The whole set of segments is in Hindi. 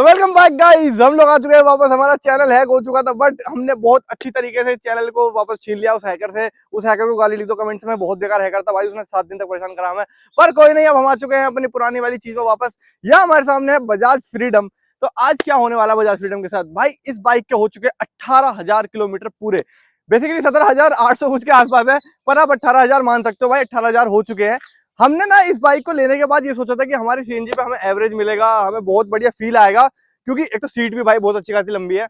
तो वेलकम बैक गाइस, हम लोग आ चुके हैं वापस। हमारा चैनल हैक हो चुका था बट हमने बहुत अच्छी तरीके से चैनल को वापस छीन लिया उस हैकर से। उस हैकर को गाली लिख दो कमेंट्स में, बहुत बेकार हैकर था भाई, उसने 7 दिन तक परेशान करा हमें। पर कोई नहीं, अब हम आ चुके हैं अपनी पुरानी वाली चीज में वापस। यह हमारे सामने है बजाज फ्रीडम। तो आज क्या होने वाला बजाज फ्रीडम के साथ भाई, इस बाइक के हो चुके 18,000 किलोमीटर पूरे। बेसिकली 17,800 कुछ के आसपास है, पर आप 18,000 मान सकते हो भाई, 18,000 हो चुके हैं। हमने ना इस बाइक को लेने के बाद ये सोचा था कि हमारी सीएनजी पे हमें एवरेज मिलेगा, हमें बहुत बढ़िया फील आएगा, क्योंकि एक तो सीट भी भाई बहुत अच्छी खासी लंबी है।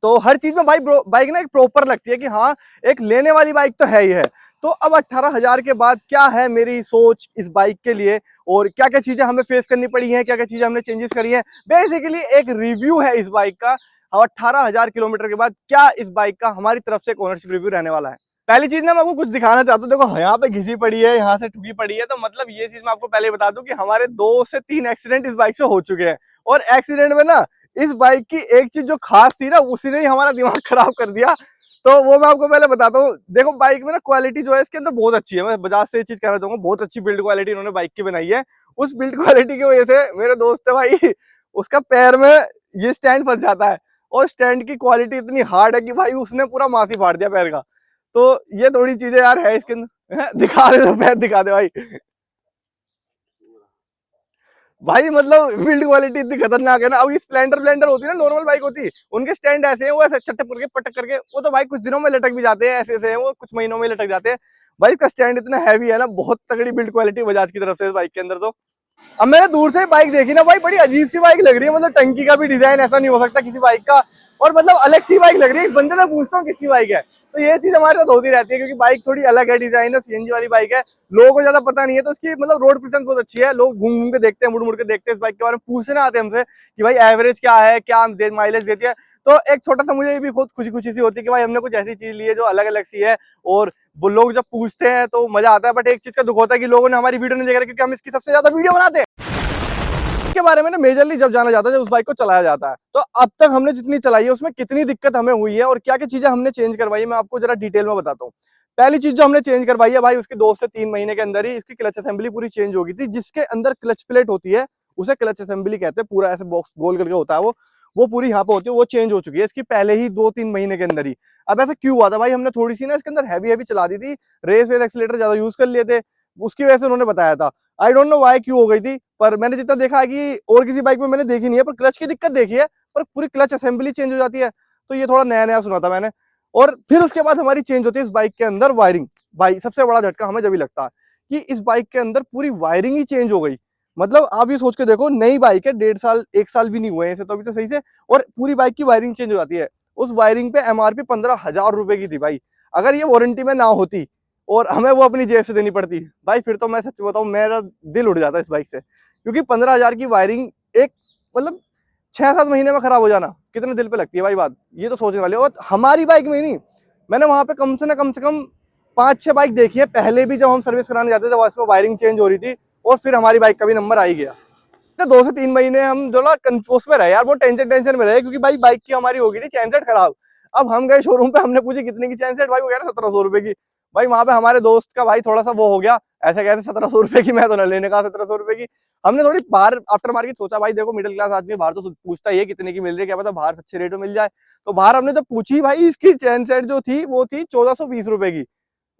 तो हर चीज में भाई बाइक ना एक प्रॉपर लगती है कि हाँ, एक लेने वाली बाइक तो है ही है। तो अब 18,000 के बाद क्या है मेरी सोच इस बाइक के लिए, और क्या क्या चीजें हमें फेस करनी पड़ी हैं, क्या क्या चीजें हमने चेंजेस करी हैं, बेसिकली एक रिव्यू है इस बाइक का। और 18,000 किलोमीटर के बाद क्या इस बाइक का हमारी तरफ से एक ओनरशिप रिव्यू रहने वाला है। पहली चीज ना मैं आपको कुछ दिखाना चाहता हूँ। देखो यहाँ पे घिसी पड़ी है, यहाँ से ठुकी पड़ी है, तो मतलब ये चीज मैं आपको पहले बता दूं कि हमारे 2 से 3 एक्सीडेंट इस बाइक से हो चुके हैं। और एक्सीडेंट में ना इस बाइक की एक चीज जो खास थी ना, उसी ने ही हमारा दिमाग खराब कर दिया। तो वो मैं आपको पहले बताता हूँ। देखो बाइक में ना क्वालिटी जो है इसके अंदर बहुत अच्छी है, मैं बजाज से ये चीज कहना चाहूंगा, बहुत अच्छी बिल्ड क्वालिटी इन्होंने बाइक की बनाई है। उस बिल्ड क्वालिटी की वजह से मेरे दोस्त है भाई, उसका पैर में ये स्टैंड फंस जाता है, और स्टैंड की क्वालिटी इतनी हार्ड है कि भाई उसने पूरा मांस ही फाड़ दिया पैर का। तो ये थोड़ी चीजें यार है इसके अंदर। दिखा दे तो पैर दिखा दे भाई। भाई मतलब बिल्ड क्वालिटी इतनी खतरनाक है ना। अब ये स्प्लेंडर ब्लेंडर होती है ना, नॉर्मल बाइक होती है, उनके स्टैंड ऐसे हैं, वो ऐसे चट्टक करके पटक करके, वो तो भाई कुछ दिनों में लटक भी जाते हैं, ऐसे ऐसे हैं वो, कुछ महीनों में लटक जाते हैं। भाई इसका स्टैंड इतना हैवी है ना, बहुत तगड़ी बिल्ड क्वालिटी बजाज की तरफ से इस बाइक के अंदर। तो अब मैंने दूर से बाइक देखी ना भाई, बड़ी अजीब सी बाइक लग रही है, मतलब टंकी का भी डिजाइन ऐसा नहीं हो सकता किसी बाइक का, और मतलब अलग सी बाइक लग रही है। इस बंदे से पूछता हूँ किसकी बाइक है, तो ये चीज हमारे साथ होती रहती है, क्योंकि बाइक थोड़ी अलग है, डिजाइन है, सीएनजी वाली बाइक है, लोगों को ज्यादा पता नहीं है। तो इसकी मतलब रोड प्रेजेंस बहुत अच्छी है, लोग घूम घूम के देखते हैं, मुड़ मुड़ के देखते हैं इस बाइक के बारे में, पूछने आते हैं हमसे कि भाई एवरेज क्या है, क्या माइलेज देती है। तो एक छोटा सा मुझे भी खुद खुशी खुशी सी होती है कि भाई हमने कुछ ऐसी चीज ली है जो अलग अलग सी है, और वो लोग जब पूछते हैं तो मजा आता है। बट एक चीज का दुख होता है कि लोगों ने हमारी वीडियो नहीं देखा, क्योंकि हम इसकी सबसे ज्यादा वीडियो बनाते हैं के बारे में ना, मेजरली जब जाना जाता है जब उस बाइक को चलाया जाता है। तो अब तक हमने जितनी चलाई है उसमें कितनी दिक्कत हमें हुई है और क्या क्या चीजें हमने चेंज करवाई है, मैं आपको जरा डिटेल में बताता हूँ। पहली चीज जो हमने चेंज करवाई है भाई, उसके 2 से 3 महीने के अंदर ही इसकी क्लच असेंबली पूरी चेंज हो गई थी। जिसके अंदर क्लच प्लेट होती है उसे क्लच असेंबली कहते हैं, पूरा ऐसे बॉक्स गोल करके होता है वो पूरी यहाँ पे होती है, वो चेंज हो चुकी है इसकी पहले ही 2-3 महीने के अंदर ही। अब ऐसा क्यों हुआ था भाई, हमने थोड़ी सी ना इसके अंदर हैवी हैवी चला दी थी, रेस वेस एक्सीलेटर ज्यादा यूज कर लिए थे, उसकी वजह से उन्होंने बताया था। आई डोंट नो वाई क्यों हो गई थी, पर मैंने जितना देखा है कि और किसी बाइक में मैंने देखी नहीं है, पर क्लच की दिक्कत देखी है, पर पूरी क्लच असेंबली चेंज हो जाती है। तो ये थोड़ा नया नया सुना था मैंने। और फिर उसके बाद हमारी चेंज होती है इस बाइक के अंदर वायरिंग। भाई सबसे बड़ा झटका हमें जब भी लगता है कि इस बाइक के अंदर पूरी वायरिंग ही चेंज हो गई। मतलब आप ये सोच के देखो, नई बाइक है, 1.5 साल 1 साल भी नहीं हुए हैं इसे तो अभी तो सही से, और पूरी बाइक की वायरिंग चेंज हो जाती है। उस वायरिंग पे एमआरपी 15,000 रुपए की थी भाई। अगर ये वारंटी में ना होती और हमें वो अपनी जेब से देनी पड़ती भाई, फिर तो मैं सच बताऊं मेरा दिल उड़ जाता इस बाइक से, क्योंकि 15,000 की वायरिंग एक मतलब 6-7 महीने में खराब हो जाना कितने दिल पे लगती है भाई बात, ये तो सोचने वाले। और हमारी बाइक में ही नहीं, मैंने वहां पे कम से कम 5-6 बाइक देखी है पहले भी, जब हम सर्विस कराने जाते थे वहां उसमें वायरिंग चेंज हो रही थी, और फिर हमारी बाइक का भी नंबर आ ही गया। 2 से 3 महीने हम जो ना कंफ्यूज में रहे यार, वो टेंशन में रहे, क्योंकि भाई बाइक की हमारी हो गई थी चैन सेट खराब। अब हम गए शोरूम पे, हमने पूछी कितने की चैन सेट, भाई वो कह रहे 1,700 रुपए की। भाई वहां पे हमारे दोस्त का भाई थोड़ा सा वो हो गया, ऐसे कैसे 1,700 रुपए की, मैं तो ना लेने का 1,700 रुपए की। हमने थोड़ी बाहर आफ्टर मार्केट सोचा, भाई देखो मिडिल क्लास आदमी बाहर तो पूछता ही है कितने की मिल रही है, क्या पता बाहर अच्छे रेट में मिल जाए। तो बाहर हमने तो पूछी भाई, इसकी चैन सेट जो थी वो थी 1,420 रुपए की।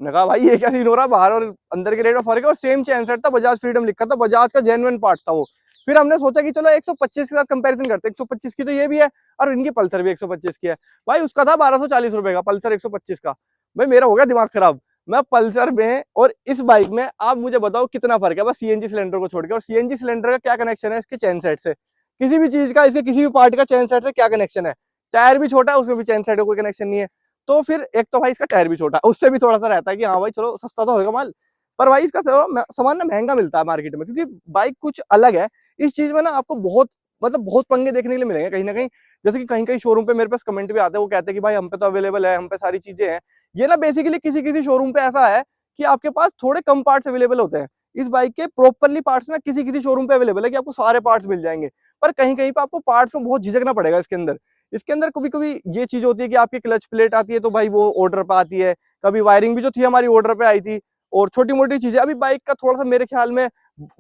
मैंने कहा भाई ये क्या सीन हो रहा है, बाहर और अंदर के रेट में फर्क है। और सेम चैन सेट था, बजाज फ्रीडम लिखा था, बजाज का जेन्युइन पार्ट था वो। फिर हमने सोचा कि चलो 125 के साथ कंपैरिजन करते हैं, 125 की तो ये भी है और इनकी पल्सर भी 125 की है। भाई उसका था 1,240 रुपए का पल्सर 125 का। भाई मेरा हो गया दिमाग खराब। मैं पल्सर में और इस बाइक में आप मुझे बताओ कितना फर्क है, बस सीएनजी सिलेंडर को छोड़ के। और सीएनजी सिलेंडर का क्या कनेक्शन है इसके चैन सेट से, किसी भी चीज का, इसके किसी भी पार्ट का चैन सेट से क्या कनेक्शन है। टायर भी छोटा है, उसमें भी चैन सेट का कोई कनेक्शन नहीं है। तो फिर एक तो भाई इसका टायर भी छोटा है, उससे भी थोड़ा सा रहता है कि हाँ भाई चलो सस्ता तो होगा माल, पर भाई इसका सामान ना महंगा मिलता है मार्केट में, क्योंकि बाइक कुछ अलग है। इस चीज में ना आपको बहुत मतलब बहुत पंगे देखने के लिए मिलेंगे कहीं ना कहीं। जैसे कि कहीं कहीं शोरूम पे मेरे पास कमेंट भी आते हैं, वो कहते हैं कि भाई हम पे तो अवेलेबल है, हम पे सारी चीजें हैं। ये ना बेसिकली किसी किसी शोरूम पे ऐसा है कि आपके पास थोड़े कम पार्ट्स अवेलेबल होते हैं। इस बाइक के प्रॉपरली पार्ट्स ना किसी किसी शोरूम पे अवेलेबल है कि आपको सारे पार्ट्स मिल जाएंगे, पर कहीं कहीं पे आपको पार्ट्स में बहुत झिझकना पड़ेगा इसके अंदर कभी कभी ये चीज होती है कि आपकी क्लच प्लेट आती है तो भाई वो ऑर्डर पे आती है, कभी वायरिंग भी जो थी हमारी ऑर्डर पे आई थी, और छोटी मोटी चीजें। अभी बाइक का थोड़ा सा मेरे ख्याल में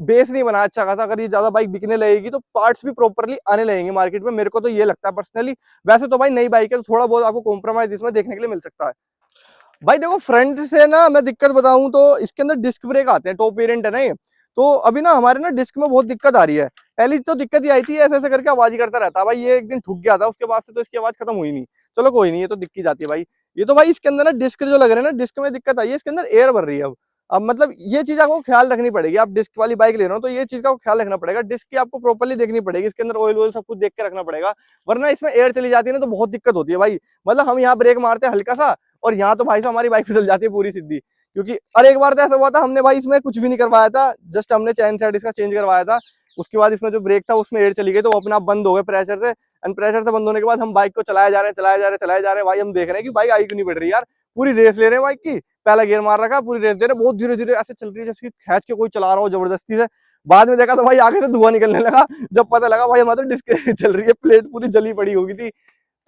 बेस नहीं बना अच्छा खासा। अगर ये ज्यादा बाइक बिकने लगेगी तो पार्ट्स भी प्रॉपरली आने लगेंगे मार्केट में, मेरे को तो ये लगता है पर्सनली। वैसे तो भाई नई बाइक है तो थोड़ा बहुत आपको कॉम्प्रोमाइज इसमें देखने के लिए मिल सकता है। भाई देखो फ्रंट से ना मैं दिक्कत बताऊं तो इसके अंदर डिस्क ब्रेक आते हैं, टॉप वेरिएंट है ना ये। तो अभी ना हमारे ना डिस्क में बहुत दिक्कत आ रही है। पहली तो दिक्कत ये आई थी, ऐसे ऐसे करके आवाज ही करता रहता है भाई, ये एक दिन ठुक गया था, उसके बाद से तो इसकी आवाज खत्म हुई नहीं। चलो कोई नहीं, ये तो दिक्कत जाती है भाई। ये तो भाई इसके अंदर ना डिस्क जो लग रहे हैं ना, डिस्क में दिक्कत आई है, इसके अंदर एयर भर रही है अब मतलब ये चीज आपको ख्याल रखनी पड़ेगी। आप डिस्क वाली बाइक ले रहे हो तो ये चीज का ख्याल रखना पड़ेगा, डिस्क की आपको प्रॉपर्ली देखनी पड़ेगी, इसके अंदर ऑयल वॉयल सब कुछ देख के रखना पड़ेगा, वरना इसमें एयर चली जाती है ना तो बहुत दिक्कत होती है भाई। मतलब हम यहाँ ब्रेक मारते हैं हल्का सा और यहाँ तो भाई साहब हमारी बाइक फिसल जाती है पूरी सीधी। क्योंकि और एक बार तो ऐसा हुआ था, हमने भाई इसमें कुछ भी नहीं करवाया था, जस्ट हमने चैन सेट इसका चेंज करवाया था, उसके बाद इसमें जो ब्रेक था उसमें एयर चली गई, तो वो अपने आप बंद हो गए प्रेशर से। एंड प्रेशर से बंद होने के बाद हम बाइक को चलाया जा रहे हैं, चलाया जा रहे हैं, चलाया जा रहे हैं, भाई हम देख रहे हैं कि बाइक आई क्यों नहीं बढ़ रही यार। पूरी रेस ले रहे हैं बाइक की, पहला गियर मार रखा, पूरी रेस दे रहे हैं, बहुत धीरे धीरे ऐसे चल रही है जैसे खींच के कोई चला रहा हो जबरदस्ती से। बाद में देखा तो भाई आगे से धुआं निकलने लगा, जब पता लगा भाई हमारी डिस्क चल रही है, प्लेट पूरी जली पड़ी होगी थी।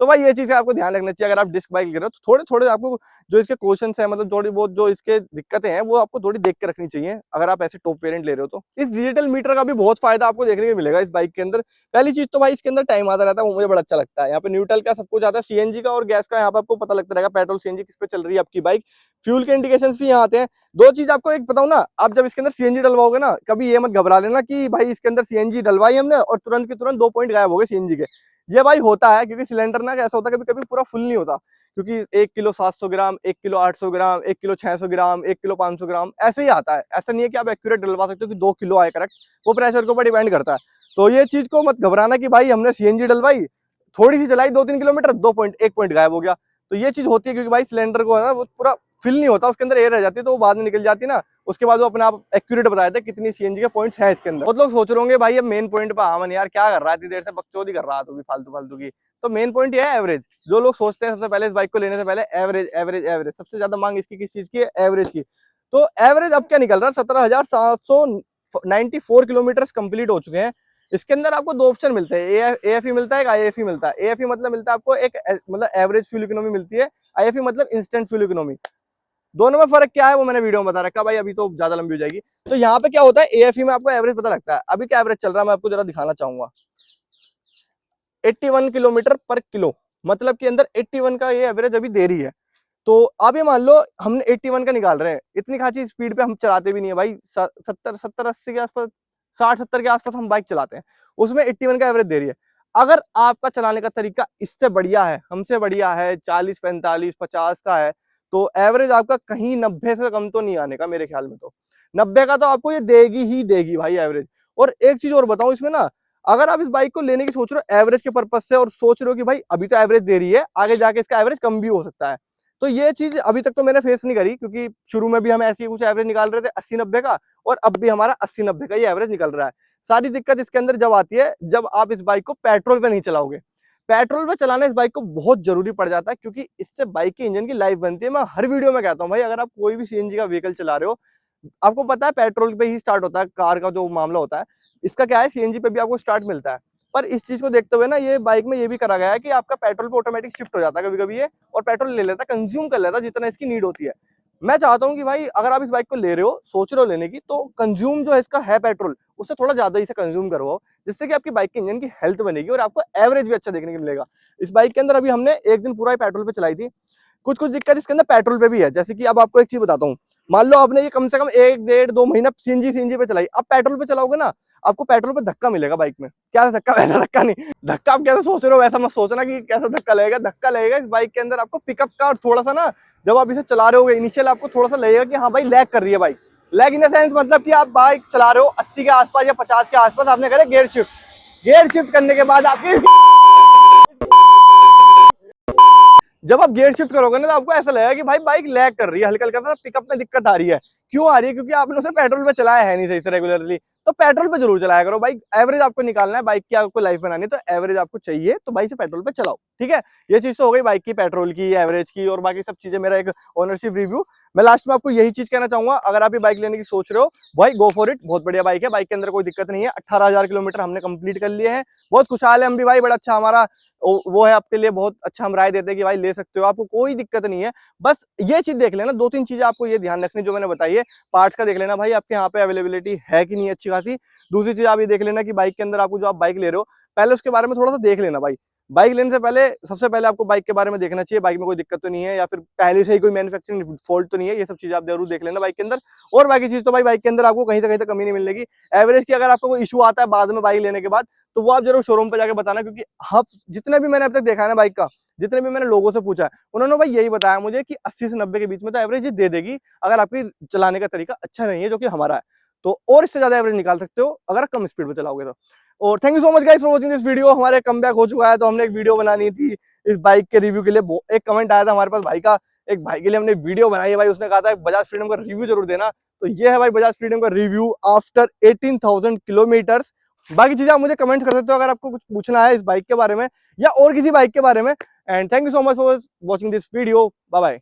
तो भाई ये चीज का आपको ध्यान रखना चाहिए, अगर आप डिस्क बाइक ले रहे हो तो थोड़े थोड़े आपको जो इसके क्वेश्चन है, मतलब थोड़ी बहुत जो इसके दिक्कतें हैं वो आपको थोड़ी देख के रखनी चाहिए अगर आप ऐसे टॉप वेरिएंट ले रहे हो तो। इस डिजिटल मीटर का भी बहुत फायदा आपको देखने को मिलेगा इस बाइक के अंदर। पहली चीज तो भाई इसके अंदर टाइम आता रहता है, वो मुझे बड़ा अच्छा लगता है। यहाँ पे न्यूट्रल का सब कुछ आता है, सीएनजी का और गैस का यहाँ पे आपको पता लगता रहेगा, पेट्रोल सीएनजी किस पे चल रही है आपकी बाइक। फ्यूल के इंडिकेशन भी यहाँ आते हैं। दो चीज आपको एक बताऊं ना, आप जब इसके अंदर सीएनजी डलवाओगे ना, कभी ये मत घबरा लेना कि भाई इसके अंदर सीएनजी डलवाई हमने और तुरंत के तुरंत 2 पॉइंट गायब हो गए सीएनजी के। ये भाई होता है क्योंकि सिलेंडर ना कैसा होता है, कभी कभी पूरा फुल नहीं होता, क्योंकि 1 किलो 700 ग्राम, 1 किलो 800 ग्राम, 1 किलो 600 ग्राम, 1 किलो 500 ग्राम ऐसे ही आता है। ऐसा नहीं है कि आप एक्यूरेट डलवा सकते हो कि 2 किलो आए करेक्ट, वो प्रेशर के ऊपर डिपेंड करता है। तो ये चीज को मत घबराना कि भाई हमने सीएनजी डलवाई, थोड़ी सी चलाई 2-3 किलोमीटर, 1 पॉइंट गायब हो गया। तो ये चीज होती है क्योंकि भाई सिलेंडर को है ना वो पूरा फिल नहीं होता, उसके अंदर एयर रह जाती है, तो वो बाद में निकल जाती है ना, उसके बाद वो अपने आप एक्यूरेट बता देते हैं कितनी सीएनजी के पॉइंट्स हैं इसके अंदर। बहुत लोग सोच रहे होंगे भाई अब मेन पॉइंट पे आवन यार क्या कर रहा है, इतनी देर से बकचोदी कर रहा है तो भी फालतू फालतू की। तो मेन पॉइंट ये है एवरेज। जो लोग सोचते हैं सबसे पहले इस बाइक को लेने से पहले एवरेज एवरेज एवरेज, सबसे ज्यादा मांग इसकी किस चीज की है, एवरेज की। तो एवरेज अब क्या निकल रहा है, 17,794 किलोमीटर कंप्लीट हो चुके हैं। इसके अंदर आपको 2 ऑप्शन मिलते हैं, एएफई मिलता है, एक आईएफई मिलता है। एएफई मतलब मिलता है आपको एक मतलब एवरेज फ्यूल इकोनॉमी मिलती है, आईएफई मतलब इंस्टेंट फ्यूल इकोनॉमी। दोनों में फर्क क्या है वो मैंने वीडियो में बता रखा भाई, अभी तो ज्यादा लंबी हो जाएगी। तो यहाँ पे क्या होता है, एएफई में आपको एवरेज पता लगता है। अभी क्या एवरेज चल रहा है मैं आपको जरा दिखाना चाहूंगा, 81 किलोमीटर पर किलो, मतलब के अंदर 81 का ये एवरेज अभी दे रही है। तो आप ये मान लो हमने 81 का निकाल रहे हैं, इतनी खासी स्पीड पे हम चलाते भी नहीं है भाई, 70-80 के आसपास, 60-70 के आसपास हम बाइक चलाते हैं, उसमें 81 का एवरेज दे रही है। अगर आपका चलाने का तरीका इससे बढ़िया है, हमसे बढ़िया है, 40-45-50 का है, तो एवरेज आपका कहीं 90 से कम तो नहीं आने का मेरे ख्याल में। तो 90 का तो आपको ये देगी ही देगी भाई एवरेज। और एक चीज और बताऊं इसमें ना, अगर आप इस बाइक को लेने की सोच रहे हो एवरेज के पर्पज से और सोच रहे हो कि भाई अभी तो एवरेज दे रही है, आगे जाके इसका एवरेज कम भी हो सकता है, तो ये चीज अभी तक तो मैंने फेस नहीं करी, क्योंकि शुरू में भी हम ऐसी कुछ एवरेज निकाल रहे थे 80-90 का, और अब भी हमारा 80-90 का ये एवरेज निकल रहा है। सारी दिक्कत इसके अंदर जब आती है जब आप इस बाइक को पेट्रोल पे नहीं चलाओगे। पेट्रोल पे चलाना इस बाइक को बहुत जरूरी पड़ जाता है, क्योंकि इससे बाइक के इंजन की लाइफ बनती है। मैं हर वीडियो में कहता हूँ भाई, अगर आप कोई भी सीएनजी का व्हीकल चला रहे हो, आपको पता है पेट्रोल पे ही स्टार्ट होता है, कार का जो मामला होता है, इसका क्या है सीएनजी पे भी आपको स्टार्ट मिलता है। पर इस चीज को देखते हुए ना ये बाइक में ये भी करा गया है कि आपका पेट्रोल पे ऑटोमेटिक शिफ्ट हो जाता है कभी कभी ये, और पेट्रोल ले लेता है, कंज्यूम कर लेता है जितना इसकी नीड होती है। मैं चाहता हूँ कि भाई अगर आप इस बाइक को ले रहे हो, सोच रहे हो लेने की, तो कंज्यूम जो है इसका है पेट्रोल, उससे थोड़ा ज्यादा ही से कंज्यूम करवाओ, जिससे कि आपकी बाइक के इंजन की हेल्थ बनेगी और आपको एवरेज भी अच्छा देखने को मिलेगा। इस बाइक के अंदर अभी हमने एक दिन पूरा ही पेट्रोल पे चलाई थी। कुछ कुछ दिक्कत इसके अंदर पेट्रोल पे भी है, जैसे कि अब आपको एक चीज बताता हूँ, मान लो आपने ये कम से कम 1-1.5-2 महीना सीएनजी पे चलाई, अब पेट्रोल पे चलाओगे ना, आपको पेट्रोल पे धक्का मिलेगा बाइक में। क्या धक्का, वैसा धक्का नहीं, धक्का आप कैसे सोच रहे हो वैसा मत सोचना कि कैसा धक्का लगेगा। धक्का लगेगा इस बाइक के अंदर आपको पिकअप का, और थोड़ा सा ना जब आप इसे चला रहे होगे इनिशियल आपको थोड़ा सा लगेगा कि हाँ भाई लैग कर रही है bike. Lag in the sense मतलब कि आप बाइक चला रहे हो 80 के आसपास या 50 के आसपास, आपने करे गियर शिफ्ट, गियर शिफ्ट करने के बाद आपकी जब आप गियर शिफ्ट करोगे ना तो आपको ऐसा लगेगा कि भाई बाइक लैग कर रही है, हल्का हल्का पिकअप में दिक्कत आ रही है। क्यों आ रही है? क्योंकि आपने उसे पेट्रोल पे चलाया है नहीं सही से रेगुलरली। तो पेट्रोल पे जरूर चलाया करो बाइक, एवरेज आपको निकालना है, बाइक की आपको लाइफ बनानी है, तो एवरेज आपको चाहिए तो भाई से पेट्रोल पे चलाओ। ठीक है, ये चीज तो हो गई बाइक की, पेट्रोल की, एवरेज की और बाकी सब चीजें, मेरा एक ओनरशिप रिव्यू। मैं लास्ट में आपको यही चीज कहना चाहूंगा, अगर आप ये बाइक लेने की सोच रहे हो भाई गो फॉर इट, बहुत बढ़िया बाइक है, बाइक के अंदर कोई दिक्कत नहीं है। 18,000 किलोमीटर हमने कंप्लीट कर लिए हैं, बहुत खुशहाल है हम भी भाई, बड़ा अच्छा हमारा वो है आपके लिए, बहुत अच्छा हम राय देते हैं कि भाई ले सकते हो, आपको कोई दिक्कत नहीं है। बस ये चीज देख लेना, 2-3 चीजें आपको ये ध्यान रखनी जो मैंने बताई है। पार्ट्स का देख लेना भाई आपके यहाँ पे अवेलेबिलिटी है कि नहीं अच्छी खासी। दूसरी चीज आप ये देख लेना कि बाइक के अंदर आपको जो आप बाइक ले रहे हो पहले उसके बारे में थोड़ा सा देख लेना भाई। बाइक लेने से पहले सबसे पहले आपको बाइक के बारे में देखना चाहिए, बाइक में कोई दिक्कत तो नहीं है या फिर पहले से ही कोई मैन्युफैक्चरिंग फॉल्ट तो नहीं है, ये सब चीजें आप जरूर देख लेना बाइक के अंदर। और बाकी चीज तो भाई बाइक के अंदर आपको कहीं से कहीं तक कमी नहीं मिलेगी। एवरेज की अगर आपको कोई इशू आता है बाद में बाइक लेने के बाद, तो वो आप जरूर शोरूम पे जाके बताना, क्योंकि हब जितने भी मैंने अब तक देखा है ना बाइक का, जितने भी मैंने लोगों से पूछा है, उन्होंने भाई यही बताया मुझे कि 80 से 90 के बीच में तो एवरेज दे देगी, अगर आपकी चलाने का तरीका अच्छा नहीं है, जो कि हमारा है। तो और इससे ज्यादा एवरेज निकाल सकते हो अगर कम स्पीड पे चलाओगे तो। और thank you so much guys for watching this video. हमारे कमबैक हो चुका है, तो हमने एक वीडियो बनानी थी इस बाइक के रिव्यू के लिए। एक कमेंट आया था हमारे पास भाई का, एक भाई के लिए हमने वीडियो बनाई है भाई, उसने कहा था बजाज फ्रीडम का रिव्यू जरूर देना। तो ये है भाई बजाज फ्रीडम का रिव्यू आफ्टर 18,000 किलोमीटर्स। बाकी चीजें आप मुझे कमेंट कर सकते हो अगर आपको कुछ पूछना है इस बाइक के बारे में या और किसी बाइक के बारे में। And thank you so much for watching this video. Bye bye.